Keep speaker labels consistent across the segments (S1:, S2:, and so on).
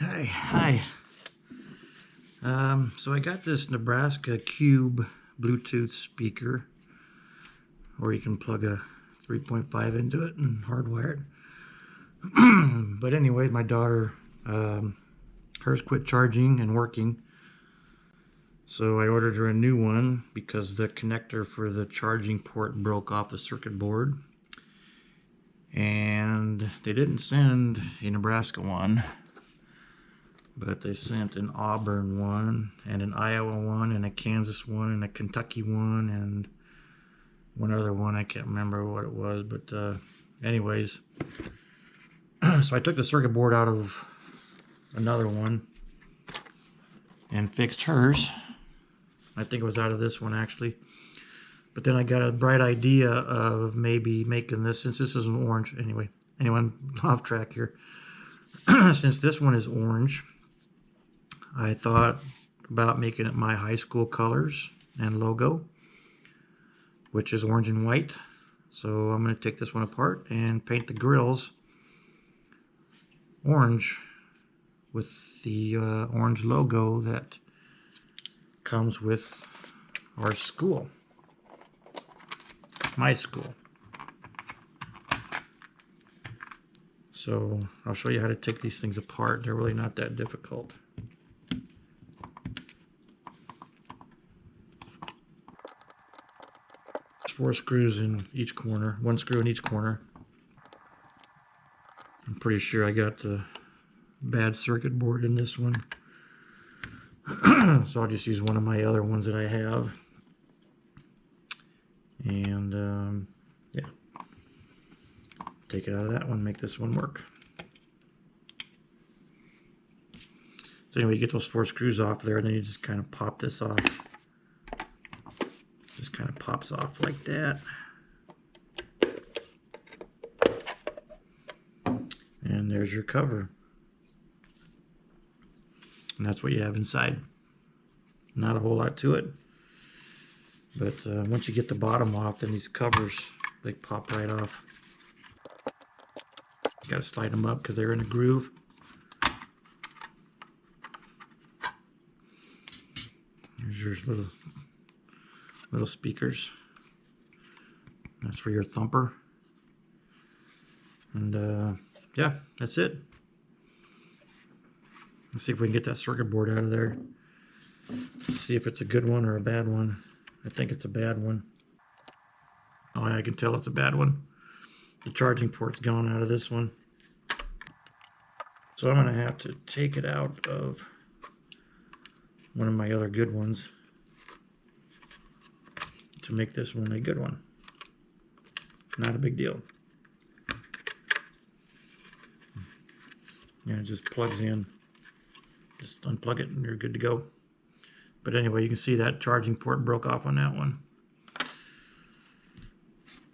S1: Hi. So I got this Nebraska Cube Bluetooth speaker where you can plug a 3.5 into it and hardwire it. But anyway, my daughter, hers quit charging and working. So I ordered her a new one because the connector for the charging port broke off the circuit board. And they didn't send a Nebraska one, but they sent an Auburn one and an Iowa one and a Kansas one and a Kentucky one and one other one. I can't remember what it was, but anyways, so I took the circuit board out of another one and fixed hers. I think it was out of this one actually. But then I got a bright idea of maybe making this, since this is an orange. Anyway, I'm off track here. Since this one is orange, I thought about making it my high school colors and logo, which is orange and white. So I'm going to take this one apart and paint the grills orange with the orange logo that comes with our school, my school. So I'll show you how to take these things apart. They're really not that difficult. 4 screws in each corner, 1 screw in each corner. I'm pretty sure I got the bad circuit board in this one. So I'll just use one of my other ones that I have. And yeah, take it out of that one, make this one work. So anyway, you get those 4 screws off there, and then you just kind of pop this off. Just kind of pops off like that. And there's your cover. And that's what you have inside. Not a whole lot to it. But once you get the bottom off, then these covers, they pop right off. You gotta slide them up because they're in a groove. Here's your little speakers. That's for your thumper. And yeah, that's it. Let's see if we can get that circuit board out of there. Let's see if it's a good one or a bad one. I think it's a bad one. Oh, I can tell it's a bad one. The charging port's gone out of this one. So I'm gonna have to take it out of one of my other good ones to make this one a good one. Not a big deal. Yeah, it just plugs in. Just unplug it and you're good to go. But anyway, you can see that charging port broke off on that one.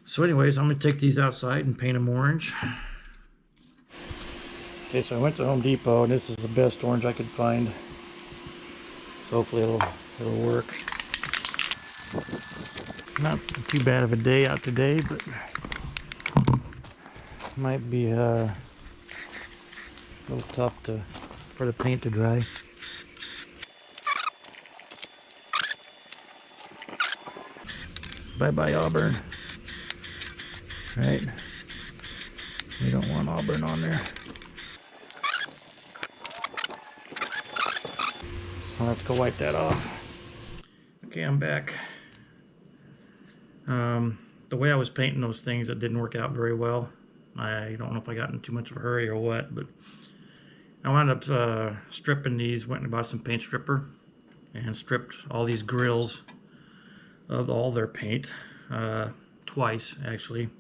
S1: So anyways, I'm going to take these outside and paint them orange. Okay, so I went to Home Depot, and this is the best orange I could find. So hopefully it'll work. Not too bad of a day out today, but might be a little tough for the paint to dry. Bye-bye Auburn. Right? We don't want Auburn on there. I'll have to go wipe that off. Okay, I'm back. The way I was painting those things, it didn't work out very well. I don't know if I got in too much of a hurry or what, but I wound up stripping these, went and bought some paint stripper and stripped all these grills of all their paint, twice actually,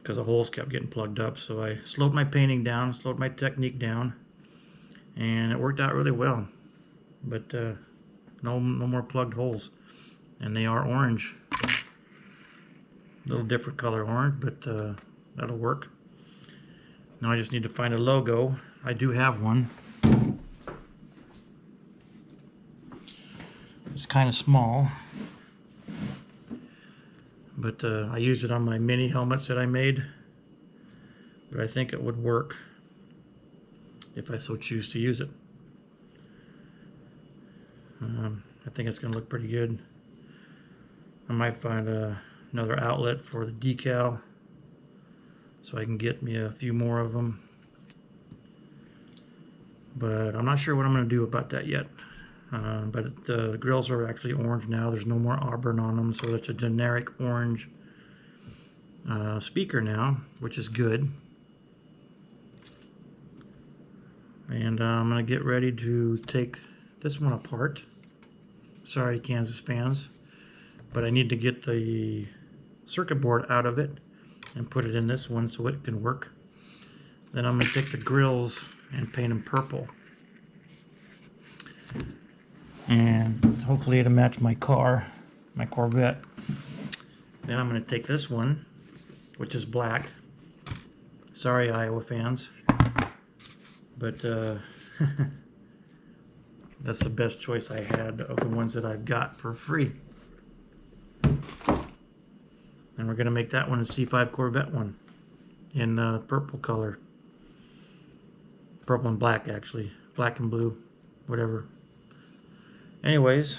S1: because the holes kept getting plugged up. So I slowed my painting down, slowed my technique down, and it worked out really well. But no more plugged holes, and they are orange. A little different color orange, but that'll work. Now I just need to find a logo. I do have one. It's kind of small, but I used it on my mini helmets that I made, but I think it would work. if I so choose to use it. I think it's going to look pretty good. I might find another outlet for the decal so I can get me a few more of them. But I'm not sure what I'm going to do about that yet. But the grills are actually orange now. There's no more auburn on them, so it's a generic orange speaker now, which is good. And I'm going to get ready to take this one apart. Sorry, Kansas fans, but I need to get the circuit board out of it and put it in this one so it can work. Then I'm going to take the grills and paint them purple. And hopefully it'll match my car, my Corvette. Then I'm going to take this one, which is black. Sorry, Iowa fans, but that's the best choice I had of the ones that I've got for free. And we're going to make that one a C5 Corvette one in purple color. Purple and black, actually. Black and blue, whatever. Anyways,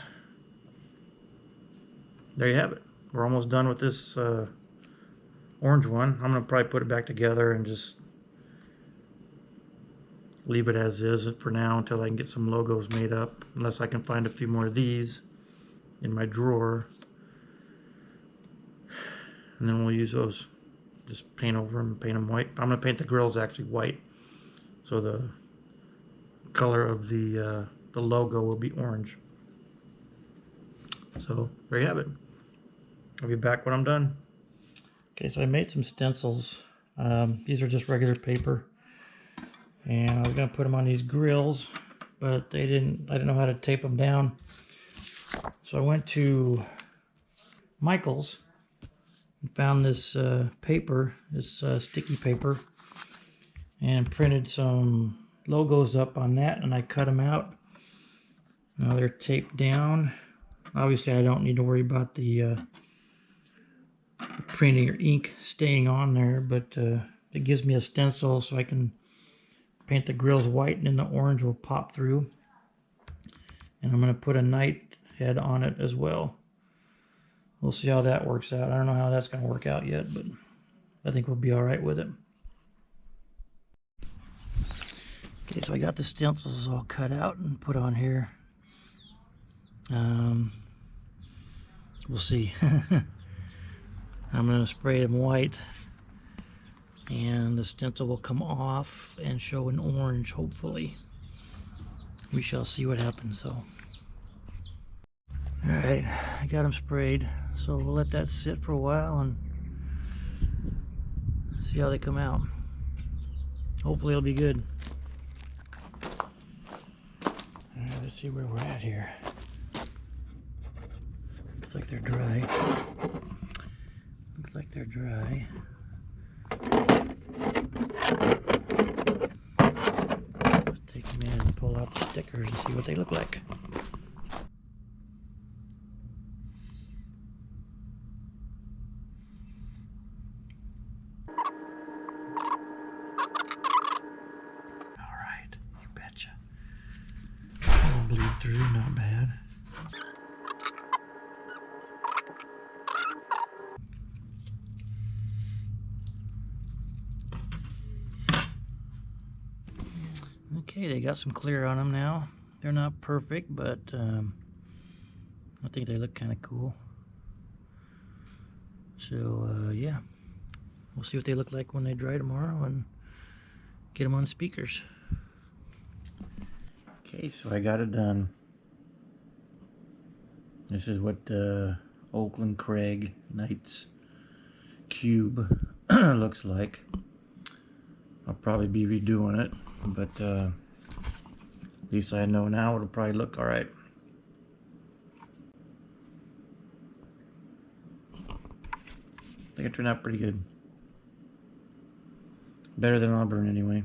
S1: there you have it. We're almost done with this orange one. I'm going to probably put it back together and just leave it as is for now until I can get some logos made up, unless I can find a few more of these in my drawer, and then we'll use those. Just paint over them, paint them white. I'm going to paint the grills actually white, so the color of the logo will be orange. So there you have it. I'll be back when I'm done. Okay, so I made some stencils. These are just regular paper, and I was gonna put them on these grills, but I didn't know how to tape them down. So I went to Michael's and found this paper, this sticky paper, and printed some logos up on that, and I cut them out. Now they're taped down. Obviously I don't need to worry about the printing or ink staying on there, but it gives me a stencil so I can paint the grills white, and then the orange will pop through. And I'm going to put a night head on it as well. We'll see how that works out. I don't know how that's going to work out yet, but I think we'll be all right with it. Okay, so I got the stencils all cut out and put on here. We'll see. I'm going to spray them white, and the stencil will come off and show an orange, hopefully. We shall see what happens, though. Alright, I got them sprayed, so we'll let that sit for a while and see how they come out. Hopefully it'll be good. Alright, let's see where we're at here. Looks like they're dry. Looks like they're dry. Let's take them in and pull out the stickers and see what they look like. Alright, you betcha. It'll bleed through, not bad. Okay, they got some clear on them now. They're not perfect, but I think they look kind of cool. So yeah, we'll see what they look like when they dry tomorrow and get them on speakers. Okay, so I got it done. This is what the Oakland Craig Knights cube looks like. I'll probably be redoing it, but at least I know now it'll probably look alright. I think it turned out pretty good. Better than Auburn anyway.